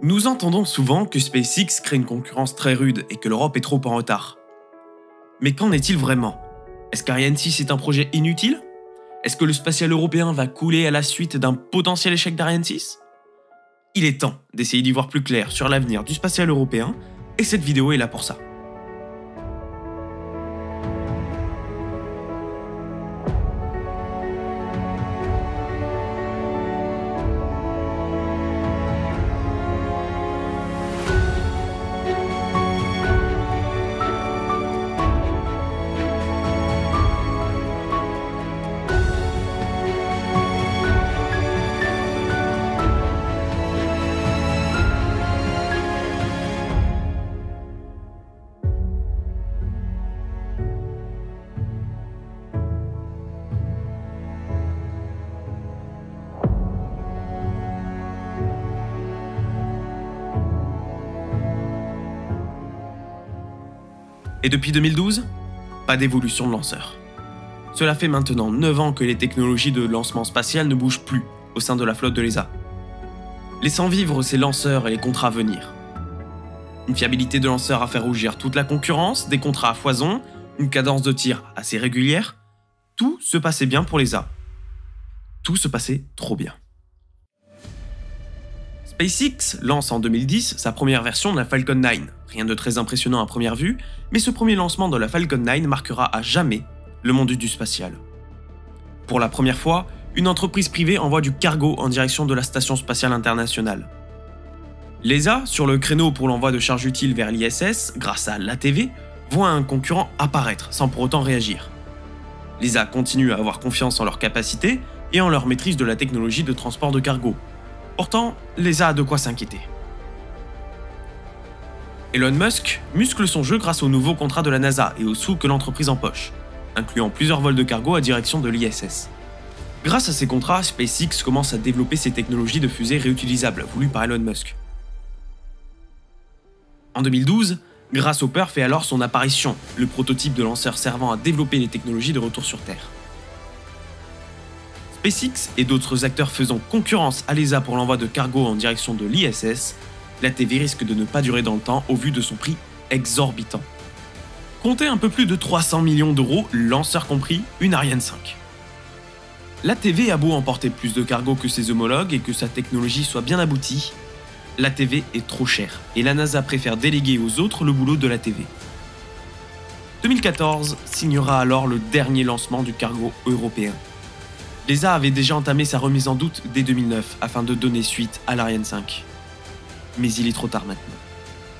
Nous entendons souvent que SpaceX crée une concurrence très rude et que l'Europe est trop en retard. Mais qu'en est-il vraiment? Est-ce qu'Ariane 6 est un projet inutile? Est-ce que le spatial européen va couler à la suite d'un potentiel échec d'Ariane 6? Il est temps d'essayer d'y voir plus clair sur l'avenir du spatial européen, et cette vidéo est là pour ça. Et depuis 2012, pas d'évolution de lanceur. Cela fait maintenant 9 ans que les technologies de lancement spatial ne bougent plus au sein de la flotte de l'ESA, laissant vivre ces lanceurs et les contrats à venir. Une fiabilité de lanceur à faire rougir toute la concurrence, des contrats à foison, une cadence de tir assez régulière, tout se passait bien pour l'ESA. Tout se passait trop bien. SpaceX lance en 2010 sa première version de la Falcon 9, rien de très impressionnant à première vue, mais ce premier lancement de la Falcon 9 marquera à jamais le monde du spatial. Pour la première fois, une entreprise privée envoie du cargo en direction de la Station Spatiale Internationale. L'ESA, sur le créneau pour l'envoi de charges utiles vers l'ISS, grâce à l'ATV, voit un concurrent apparaître sans pour autant réagir. L'ESA continue à avoir confiance en leurs capacités et en leur maîtrise de la technologie de transport de cargo. Pourtant, l'ESA a de quoi s'inquiéter. Elon Musk muscle son jeu grâce aux nouveaux contrats de la NASA et aux sous que l'entreprise empoche, incluant plusieurs vols de cargo à direction de l'ISS. Grâce à ces contrats, SpaceX commence à développer ses technologies de fusées réutilisables voulues par Elon Musk. En 2012, Grasshopper fait alors son apparition, le prototype de lanceur servant à développer les technologies de retour sur Terre. SpaceX et d'autres acteurs faisant concurrence à l'ESA pour l'envoi de cargo en direction de l'ISS, l'ATV risque de ne pas durer dans le temps au vu de son prix exorbitant. Comptez un peu plus de 300 millions d'euros, lanceur compris, une Ariane 5. L'ATV a beau emporter plus de cargo que ses homologues et que sa technologie soit bien aboutie, l'ATV est trop cher et la NASA préfère déléguer aux autres le boulot de l'ATV. 2014 signera alors le dernier lancement du cargo européen. L'ESA avait déjà entamé sa remise en doute dès 2009 afin de donner suite à l'Ariane 5. Mais il est trop tard maintenant.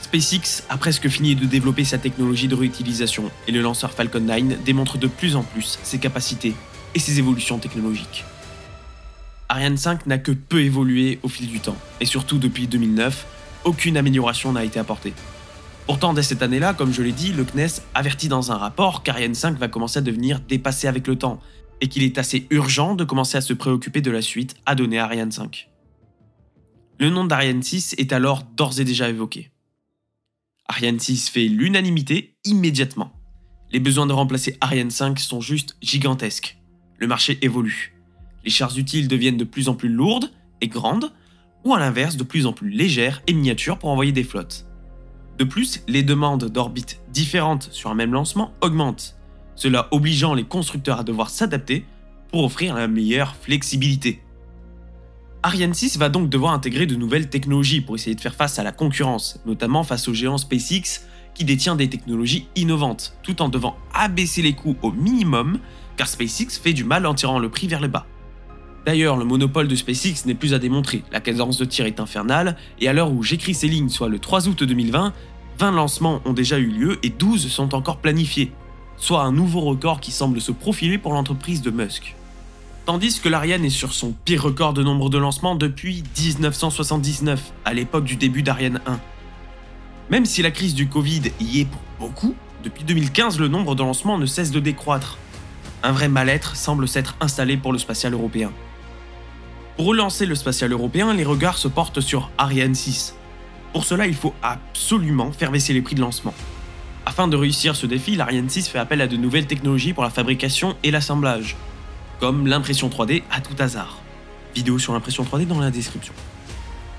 SpaceX a presque fini de développer sa technologie de réutilisation et le lanceur Falcon 9 démontre de plus en plus ses capacités et ses évolutions technologiques. Ariane 5 n'a que peu évolué au fil du temps et surtout depuis 2009, aucune amélioration n'a été apportée. Pourtant, dès cette année-là, comme je l'ai dit, le CNES avertit dans un rapport qu'Ariane 5 va commencer à devenir dépassée avec le temps et qu'il est assez urgent de commencer à se préoccuper de la suite à donner à Ariane 5. Le nom d'Ariane 6 est alors d'ores et déjà évoqué. Ariane 6 fait l'unanimité immédiatement. Les besoins de remplacer Ariane 5 sont juste gigantesques. Le marché évolue. Les charges utiles deviennent de plus en plus lourdes et grandes, ou à l'inverse de plus en plus légères et miniatures pour envoyer des flottes. De plus, les demandes d'orbites différentes sur un même lancement augmentent, cela obligeant les constructeurs à devoir s'adapter pour offrir la meilleure flexibilité. Ariane 6 va donc devoir intégrer de nouvelles technologies pour essayer de faire face à la concurrence, notamment face au géant SpaceX qui détient des technologies innovantes, tout en devant abaisser les coûts au minimum, car SpaceX fait du mal en tirant le prix vers le bas. D'ailleurs, le monopole de SpaceX n'est plus à démontrer, la cadence de tir est infernale, et à l'heure où j'écris ces lignes, soit le 3 août 2020, 20 lancements ont déjà eu lieu et 12 sont encore planifiés, soit un nouveau record qui semble se profiler pour l'entreprise de Musk. Tandis que l'Ariane est sur son pire record de nombre de lancements depuis 1979, à l'époque du début d'Ariane 1. Même si la crise du Covid y est pour beaucoup, depuis 2015 le nombre de lancements ne cesse de décroître. Un vrai mal-être semble s'être installé pour le spatial européen. Pour relancer le spatial européen, les regards se portent sur Ariane 6. Pour cela, il faut absolument faire baisser les prix de lancement. Afin de réussir ce défi, l'Ariane 6 fait appel à de nouvelles technologies pour la fabrication et l'assemblage, comme l'impression 3D à tout hasard. Vidéo sur l'impression 3D dans la description.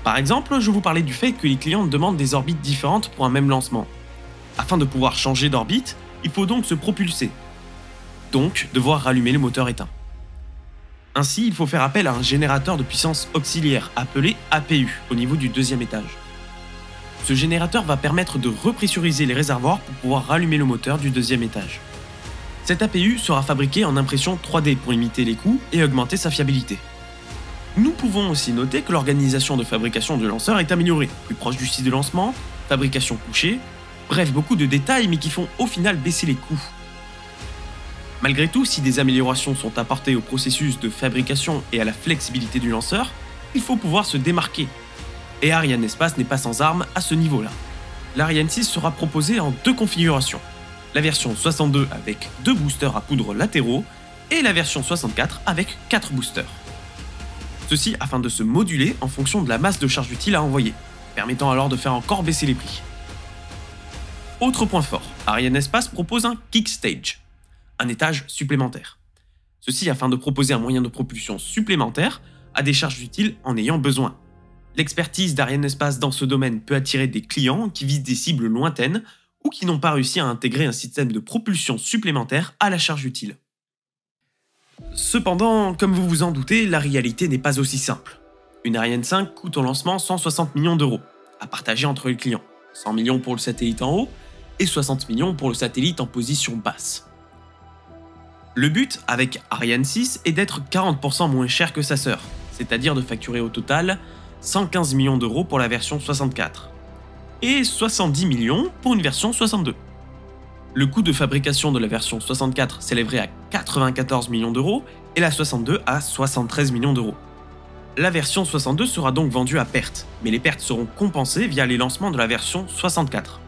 Par exemple, je vous parlais du fait que les clients demandent des orbites différentes pour un même lancement. Afin de pouvoir changer d'orbite, il faut donc se propulser. Donc, devoir rallumer le moteur éteint. Ainsi, il faut faire appel à un générateur de puissance auxiliaire appelé APU au niveau du deuxième étage. Ce générateur va permettre de repressuriser les réservoirs pour pouvoir rallumer le moteur du deuxième étage. Cet APU sera fabriqué en impression 3D pour limiter les coûts et augmenter sa fiabilité. Nous pouvons aussi noter que l'organisation de fabrication du lanceur est améliorée, plus proche du site de lancement, fabrication couchée, bref beaucoup de détails mais qui font au final baisser les coûts. Malgré tout, si des améliorations sont apportées au processus de fabrication et à la flexibilité du lanceur, il faut pouvoir se démarquer. Et Arianespace n'est pas sans armes à ce niveau-là. L'Ariane 6 sera proposée en 2 configurations. La version 62 avec 2 boosters à poudre latéraux et la version 64 avec 4 boosters. Ceci afin de se moduler en fonction de la masse de charge utile à envoyer, permettant alors de faire encore baisser les prix. Autre point fort, Arianespace propose un Kick Stage, un étage supplémentaire. Ceci afin de proposer un moyen de propulsion supplémentaire à des charges utiles en ayant besoin. L'expertise d'Arianespace dans ce domaine peut attirer des clients qui visent des cibles lointaines ou qui n'ont pas réussi à intégrer un système de propulsion supplémentaire à la charge utile. Cependant, comme vous vous en doutez, la réalité n'est pas aussi simple. Une Ariane 5 coûte au lancement 160 millions d'euros, à partager entre les clients, 100 millions pour le satellite en haut et 60 millions pour le satellite en position basse. Le but avec Ariane 6 est d'être 40% moins cher que sa sœur, c'est-à-dire de facturer au total 115 millions d'euros pour la version 64 et 70 millions pour une version 62. Le coût de fabrication de la version 64 s'élèverait à 94 millions d'euros et la 62 à 73 millions d'euros. La version 62 sera donc vendue à perte, mais les pertes seront compensées via les lancements de la version 64.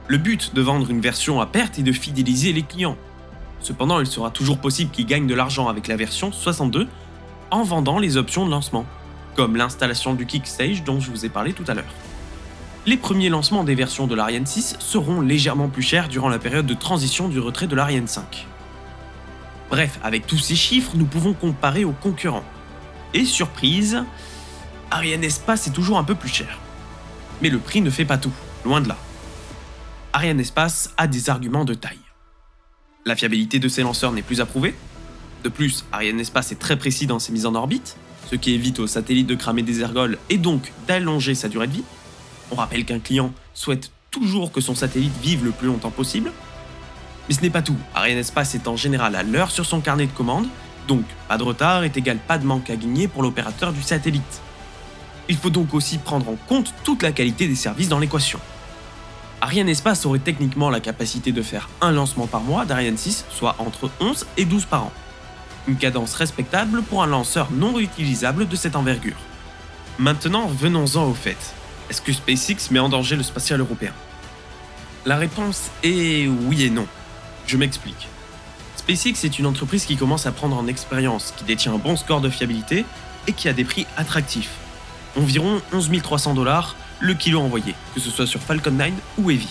Le but de vendre une version à perte est de fidéliser les clients. Cependant, il sera toujours possible qu'ils gagnent de l'argent avec la version 62 en vendant les options de lancement, comme l'installation du Kick Stage dont je vous ai parlé tout à l'heure. Les premiers lancements des versions de l'Ariane 6 seront légèrement plus chers durant la période de transition du retrait de l'Ariane 5. Bref, avec tous ces chiffres, nous pouvons comparer aux concurrents. Et surprise, Arianespace est toujours un peu plus cher. Mais le prix ne fait pas tout, loin de là. Arianespace a des arguments de taille. La fiabilité de ses lanceurs n'est plus approuvée. De plus, Arianespace est très précis dans ses mises en orbite, ce qui évite au satellite de cramer des ergols et donc d'allonger sa durée de vie. On rappelle qu'un client souhaite toujours que son satellite vive le plus longtemps possible. Mais ce n'est pas tout, Arianespace est en général à l'heure sur son carnet de commandes, donc pas de retard est égal pas de manque à gagner pour l'opérateur du satellite. Il faut donc aussi prendre en compte toute la qualité des services dans l'équation. Arianespace aurait techniquement la capacité de faire un lancement par mois d'Ariane 6, soit entre 11 et 12 par an. Une cadence respectable pour un lanceur non réutilisable de cette envergure. Maintenant, venons-en au fait. Est-ce que SpaceX met en danger le spatial européen? La réponse est oui et non. Je m'explique. SpaceX est une entreprise qui commence à prendre en expérience, qui détient un bon score de fiabilité et qui a des prix attractifs. Environ 11 300 $ le kilo envoyé, que ce soit sur Falcon 9 ou Heavy.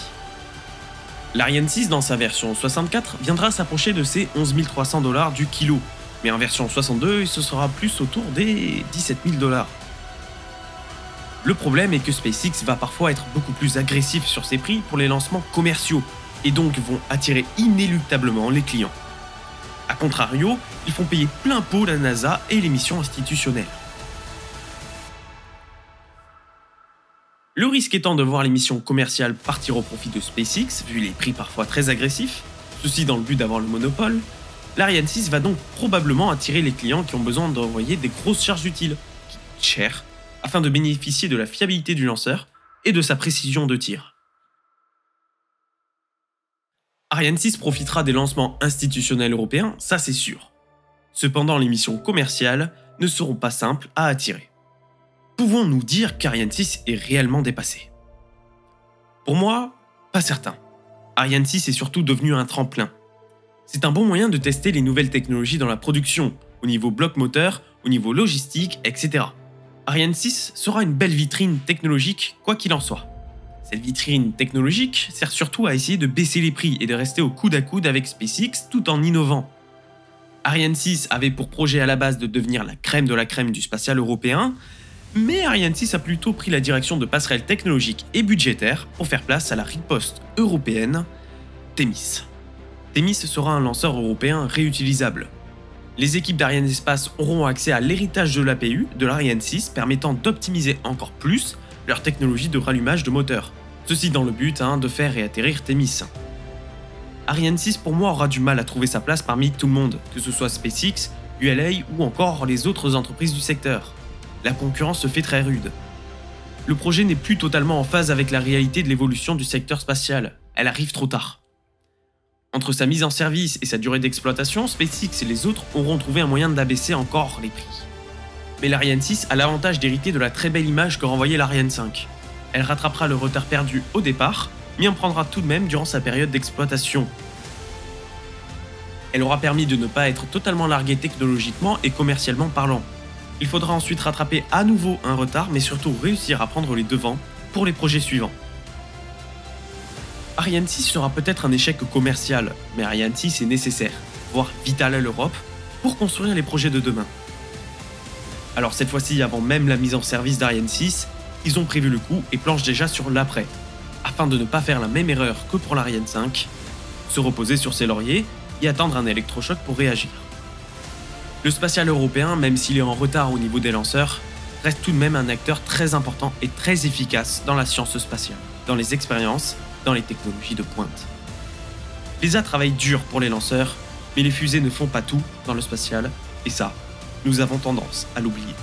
L'Ariane 6 dans sa version 64 viendra s'approcher de ces 11 300 $ du kilo, mais en version 62 ce sera plus autour des 17 000 $. Le problème est que SpaceX va parfois être beaucoup plus agressif sur ses prix pour les lancements commerciaux, et donc vont attirer inéluctablement les clients. A contrario, ils font payer plein pot la NASA et les missions institutionnelles. Le risque étant de voir les missions commerciales partir au profit de SpaceX, vu les prix parfois très agressifs, ceci dans le but d'avoir le monopole, l'Ariane 6 va donc probablement attirer les clients qui ont besoin d'envoyer des grosses charges utiles, qui coûtent cher, afin de bénéficier de la fiabilité du lanceur et de sa précision de tir. Ariane 6 profitera des lancements institutionnels européens, ça c'est sûr. Cependant, les missions commerciales ne seront pas simples à attirer. Pouvons-nous dire qu'Ariane 6 est réellement dépassé? Pour moi, pas certain. Ariane 6 est surtout devenu un tremplin. C'est un bon moyen de tester les nouvelles technologies dans la production, au niveau bloc moteur, au niveau logistique, etc. Ariane 6 sera une belle vitrine technologique, quoi qu'il en soit. Cette vitrine technologique sert surtout à essayer de baisser les prix et de rester au coude à coude avec SpaceX tout en innovant. Ariane 6 avait pour projet à la base de devenir la crème de la crème du spatial européen, Mais Ariane 6 a plutôt pris la direction de passerelles technologiques et budgétaires pour faire place à la riposte européenne Thémis. Thémis sera un lanceur européen réutilisable. Les équipes d'Ariane Espace auront accès à l'héritage de l'APU de l'Ariane 6 permettant d'optimiser encore plus leur technologie de rallumage de moteur. Ceci dans le but de faire réatterrir Thémis. Ariane 6 pour moi aura du mal à trouver sa place parmi tout le monde, que ce soit SpaceX, ULA ou encore les autres entreprises du secteur. La concurrence se fait très rude. Le projet n'est plus totalement en phase avec la réalité de l'évolution du secteur spatial. Elle arrive trop tard. Entre sa mise en service et sa durée d'exploitation, SpaceX et les autres auront trouvé un moyen d'abaisser encore les prix. Mais l'Ariane 6 a l'avantage d'hériter de la très belle image que renvoyait l'Ariane 5. Elle rattrapera le retard perdu au départ, mais en prendra tout de même durant sa période d'exploitation. Elle aura permis de ne pas être totalement larguée technologiquement et commercialement parlant. Il faudra ensuite rattraper à nouveau un retard, mais surtout réussir à prendre les devants pour les projets suivants. Ariane 6 sera peut-être un échec commercial, mais Ariane 6 est nécessaire, voire vital à l'Europe, pour construire les projets de demain. Alors cette fois-ci, avant même la mise en service d'Ariane 6, ils ont prévu le coup et planchent déjà sur l'après, afin de ne pas faire la même erreur que pour l'Ariane 5, se reposer sur ses lauriers et attendre un électrochoc pour réagir. Le spatial européen, même s'il est en retard au niveau des lanceurs, reste tout de même un acteur très important et très efficace dans la science spatiale, dans les expériences, dans les technologies de pointe. L'ESA travaille dur pour les lanceurs, mais les fusées ne font pas tout dans le spatial, et ça, nous avons tendance à l'oublier.